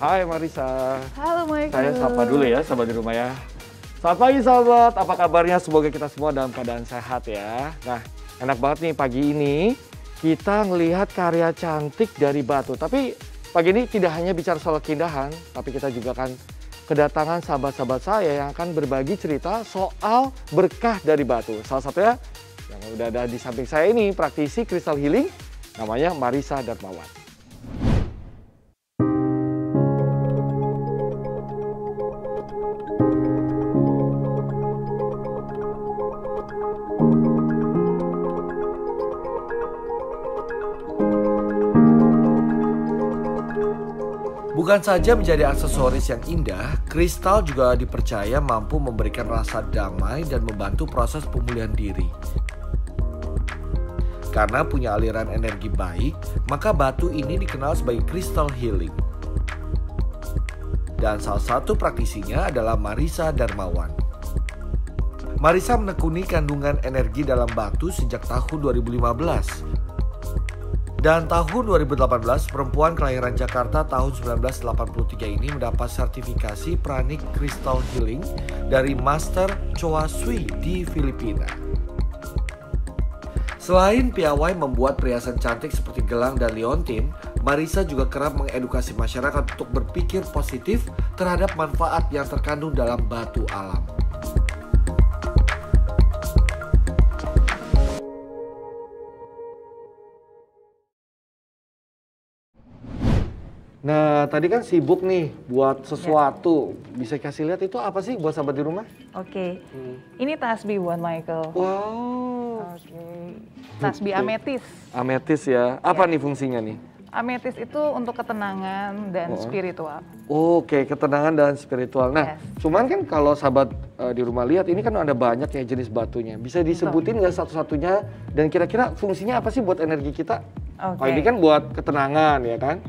Hai Marisa. Halo Michael. Saya sapa dulu ya sahabat di rumah ya. Selamat pagi sahabat, apa kabarnya? Semoga kita semua dalam keadaan sehat ya. Nah, enak banget nih pagi ini kita ngelihat karya cantik dari batu. Tapi pagi ini tidak hanya bicara soal keindahan, tapi kita juga akan kedatangan sahabat-sahabat saya yang akan berbagi cerita soal berkah dari batu. Salah satunya yang udah ada di samping saya ini, praktisi crystal healing, namanya Marisa Darmawan. Bukan saja menjadi aksesoris yang indah, kristal juga dipercaya mampu memberikan rasa damai dan membantu proses pemulihan diri. Karena punya aliran energi baik, maka batu ini dikenal sebagai crystal healing. Dan salah satu praktisinya adalah Marisa Darmawan. Marisa menekuni kandungan energi dalam batu sejak tahun 2015. Dan tahun 2018, perempuan kelahiran Jakarta tahun 1983 ini mendapat sertifikasi Pranic Crystal Healing dari Master Choa Sui di Filipina. Selain piawai membuat perhiasan cantik seperti gelang dan liontin, Marisa juga kerap mengedukasi masyarakat untuk berpikir positif terhadap manfaat yang terkandung dalam batu alam. Nah, tadi kan sibuk nih buat sesuatu. Bisa kasih lihat itu apa sih buat sahabat di rumah? Oke. Ini tasbih buat Michael. Wow. Oke. Tasbih ametis. Ametis ya. Apa nih fungsinya nih? Ametis itu untuk ketenangan dan spiritual. Oke, ketenangan dan spiritual. Nah, cuman kan kalau sahabat di rumah lihat, ini kan ada banyak ya jenis batunya. Bisa disebutin nggak satu-satunya? Dan kira-kira fungsinya apa sih buat energi kita? Oke. Oh, ini kan buat ketenangan ya kan?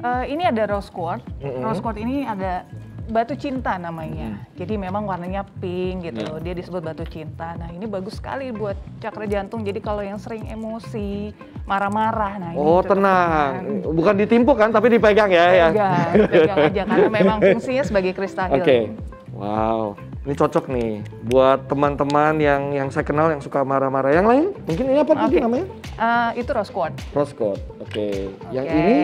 Ini ada rose quartz. Rose quartz ini ada batu cinta namanya. Jadi memang warnanya pink gitu. Dia disebut batu cinta. Nah, ini bagus sekali buat cakra jantung. Jadi kalau yang sering emosi, marah-marah, nah ini tenang. Bukan ditimpuk kan, tapi dipegang ya. Pegang aja karena memang fungsinya sebagai crystal healing. Oke. Wow. Ini cocok nih buat teman-teman yang saya kenal yang suka marah-marah. Yang lain? Mungkin ini apa tadi namanya? Itu rose quartz. Rose quartz. Oke. Yang ini?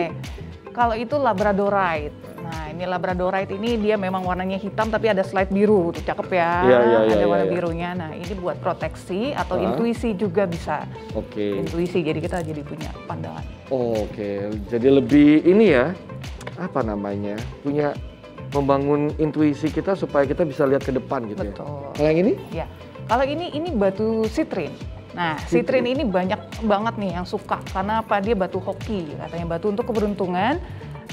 Kalau itu labradorite. Nah, ini labradorite ini dia memang warnanya hitam tapi ada slide biru, tuh cakep ya. Ada warna birunya. Nah, ini buat proteksi atau intuisi juga bisa. Oke. Intuisi, jadi kita jadi punya pandangan. Oke, jadi lebih ini ya, apa namanya? Punya membangun intuisi kita supaya kita bisa lihat ke depan gitu. Betul. Ya. Kalau yang ini? Ya. Kalau ini batu sitrin. Nah, sitrin ini banyak banget nih yang suka karena apa? Dia batu hoki, katanya batu untuk keberuntungan.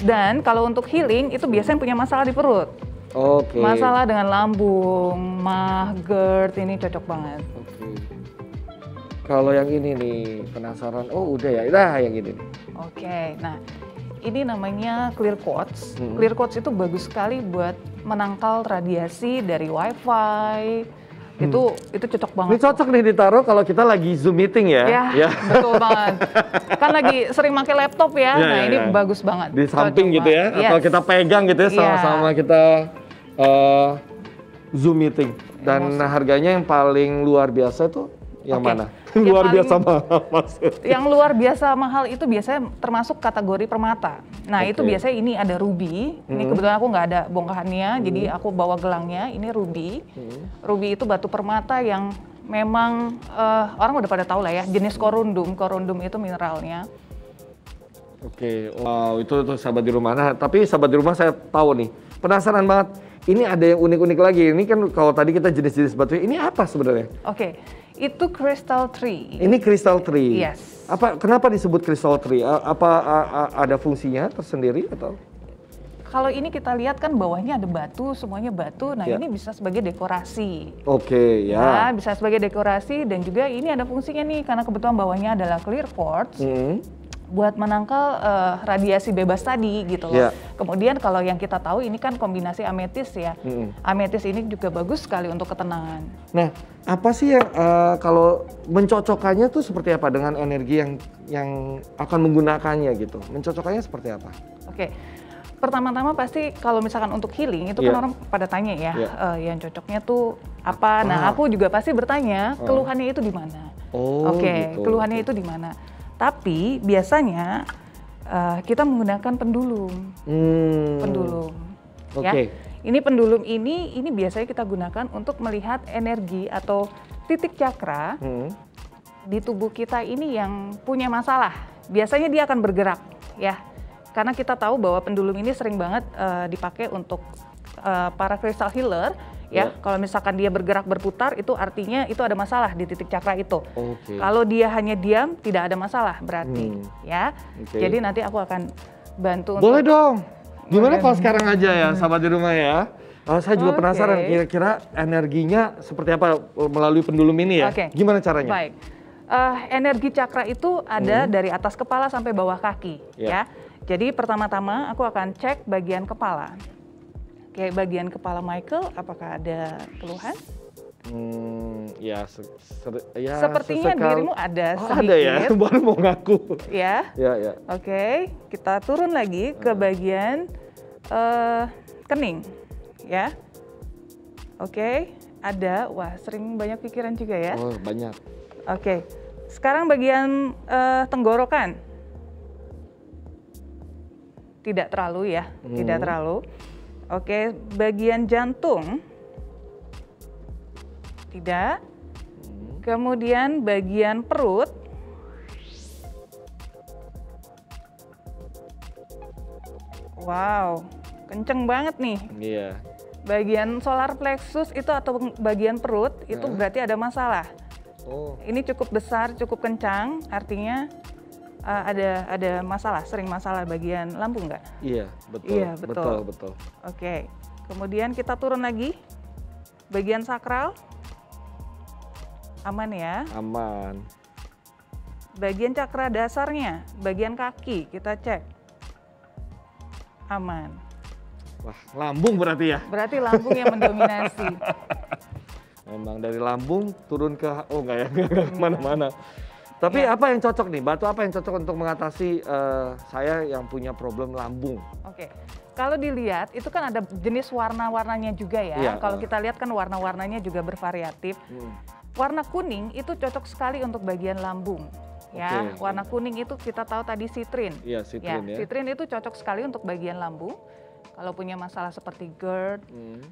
Dan kalau untuk healing itu biasanya punya masalah di perut. Oke. Masalah dengan lambung, mah, GERD, ini cocok banget. Oke. Kalau yang ini nih penasaran, oh udah ya, yang ini. Oke, nah ini namanya clear quartz. Clear quartz itu bagus sekali buat menangkal radiasi dari wifi. Itu cocok banget. Ini cocok nih ditaruh kalau kita lagi Zoom meeting ya. Ya. Betul banget. Kan lagi sering pakai laptop ya. Ini bagus banget. Di samping gitu ya, atau kita pegang gitu ya sama-sama kita Zoom meeting. Dan harganya yang paling luar biasa tuh yang mana? Luar biasa mahal maksudnya. Yang luar biasa mahal itu biasanya termasuk kategori permata. Nah, itu biasanya ini ada ruby. Ini kebetulan aku nggak ada bongkahannya, jadi aku bawa gelangnya. Ini ruby. Ruby itu batu permata yang memang orang udah pada tahu lah ya, jenis korundum. Korundum itu mineralnya. Oke, wow, itu tuh sahabat di rumah. Nah, tapi sahabat di rumah saya tahu nih, penasaran banget. Ini ada yang unik-unik lagi. Ini kan kalau tadi kita jenis-jenis batu, ini apa sebenarnya? Oke, itu crystal tree. Ini crystal tree. Yes. Kenapa disebut crystal tree? Ada fungsinya tersendiri atau? Kalau ini kita lihat kan bawahnya ada batu, semuanya batu. Nah, ini bisa sebagai dekorasi. Oke, ya. Bisa sebagai dekorasi dan juga ini ada fungsinya nih karena kebetulan bawahnya adalah clear quartz. buat menangkal radiasi bebas tadi gitu loh. Yeah. Kemudian kalau yang kita tahu ini kan kombinasi ametis ya. Ametis ini juga bagus sekali untuk ketenangan. Nah, apa sih yang kalau mencocokkannya tuh seperti apa dengan energi yang akan menggunakannya gitu? Mencocokkannya seperti apa? Oke. Pertama-tama pasti kalau misalkan untuk healing itu kan orang pada tanya ya, yang cocoknya tuh apa? Nah, aku juga pasti bertanya keluhannya itu di mana. Gitu. Keluhannya itu di mana? Tapi biasanya kita menggunakan pendulum. Pendulum. Ya. Ini pendulum ini biasanya kita gunakan untuk melihat energi atau titik cakra di tubuh kita ini yang punya masalah. Biasanya dia akan bergerak, ya. Karena kita tahu bahwa pendulum ini sering banget dipakai untuk para crystal healer. Ya, kalau misalkan dia bergerak berputar itu artinya itu ada masalah di titik cakra itu. Kalau dia hanya diam tidak ada masalah berarti, ya. Jadi nanti aku akan bantu. Boleh dong. Gimana kalau sekarang aja ya, sahabat di rumah ya? Saya juga penasaran kira-kira energinya seperti apa melalui pendulum ini ya? Gimana caranya? Baik. Energi cakra itu ada dari atas kepala sampai bawah kaki, ya. Jadi pertama-tama aku akan cek bagian kepala. Kayak bagian kepala Michael, apakah ada keluhan? Sepertinya dirimu ada sedikit. Ada ya, baru mau ngaku. Ya. Oke, kita turun lagi ke bagian kening, ya. Oke, ada. Wah, sering banyak pikiran juga ya. Oh, banyak. Oke, sekarang bagian tenggorokan. Tidak terlalu ya, tidak terlalu. Oke, bagian jantung, tidak. Kemudian bagian perut, wow, kenceng banget nih. Iya. Bagian solar plexus itu atau bagian perut itu berarti ada masalah. Ini cukup besar, cukup kencang, artinya ada masalah, sering masalah bagian lambung nggak? Iya, betul. Iya, betul. Oke, kemudian kita turun lagi, bagian sakral, aman ya? Aman. Bagian cakra dasarnya, bagian kaki, kita cek, aman. Wah, lambung berarti ya? Berarti lambung yang mendominasi. Memang dari lambung turun ke, enggak ya, kemana-mana. Tapi apa yang cocok nih? Batu apa yang cocok untuk mengatasi saya yang punya problem lambung? Oke, kalau dilihat itu kan ada jenis warna-warnanya juga ya. Kalau kita lihat kan warna-warnanya juga bervariatif. Warna kuning itu cocok sekali untuk bagian lambung. Ya, warna kuning itu kita tahu tadi sitrin. Iya, sitrin ya. Sitrin itu cocok sekali untuk bagian lambung. Kalau punya masalah seperti GERD,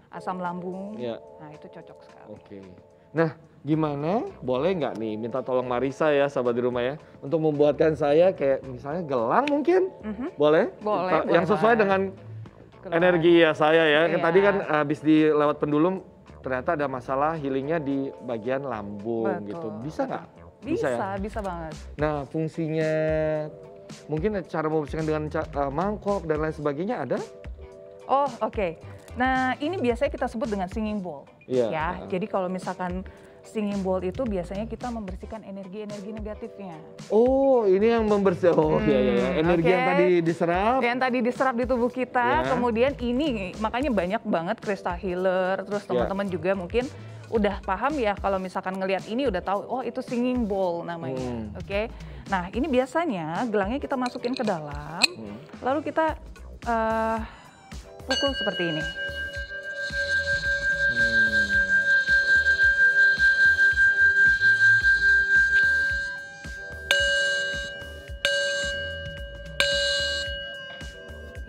asam lambung, nah itu cocok sekali. Nah, gimana? Boleh nggak nih minta tolong Marisa ya, sahabat di rumah ya, untuk membuatkan saya kayak misalnya gelang mungkin? Boleh? Boleh. Yang sesuai dengan energi ya saya ya. Tadi kan habis dilewat pendulum ternyata ada masalah healingnya di bagian lambung gitu. Bisa nggak? Bisa banget. Nah, fungsinya mungkin cara membersihkan dengan mangkok dan lain sebagainya ada? Nah, ini biasanya kita sebut dengan singing bowl. Jadi kalau misalkan singing bowl itu biasanya kita membersihkan energi-energi negatifnya. Ini yang membersihkan. Energi yang tadi diserap. Yang tadi diserap di tubuh kita. Kemudian ini makanya banyak banget crystal healer. Terus teman-teman juga mungkin udah paham ya kalau misalkan ngelihat ini udah tahu, itu singing bowl namanya. Nah, ini biasanya gelangnya kita masukin ke dalam. Lalu kita pukul seperti ini.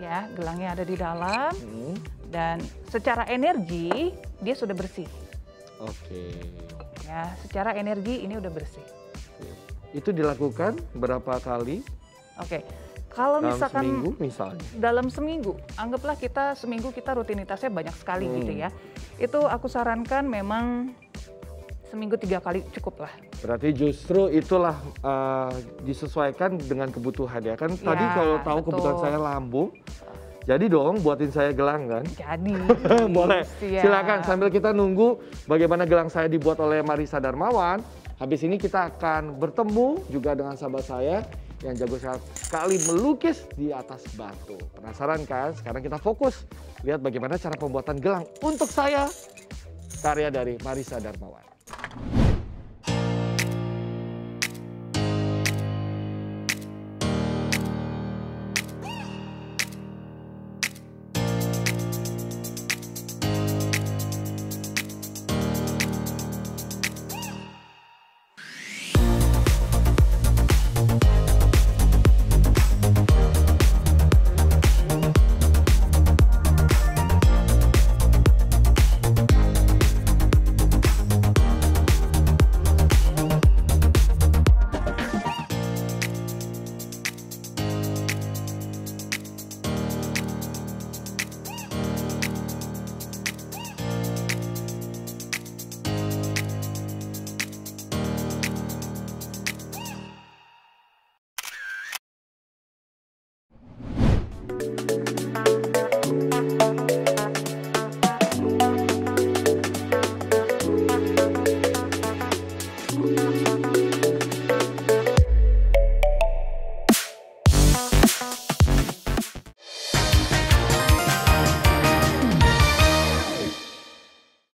Ya, gelangnya ada di dalam dan secara energi dia sudah bersih. Ya, secara energi ini udah bersih. Itu dilakukan berapa kali? Kalau misalkan seminggu misalnya? Dalam seminggu, anggaplah kita seminggu kita rutinitasnya banyak sekali gitu ya. Itu aku sarankan memang seminggu 3 kali cukup lah. Berarti justru itulah disesuaikan dengan kebutuhan ya kan? Tadi kalau tahu kebutuhan saya lambung, jadi dong buatin saya gelang kan? Jadi. Boleh, silakan sambil kita nunggu bagaimana gelang saya dibuat oleh Marisa Darmawan. Habis ini kita akan bertemu juga dengan sahabat saya yang jago sekali melukis di atas batu. Penasaran kan? Sekarang kita fokus lihat bagaimana cara pembuatan gelang untuk saya, karya dari Marisa Darmawan.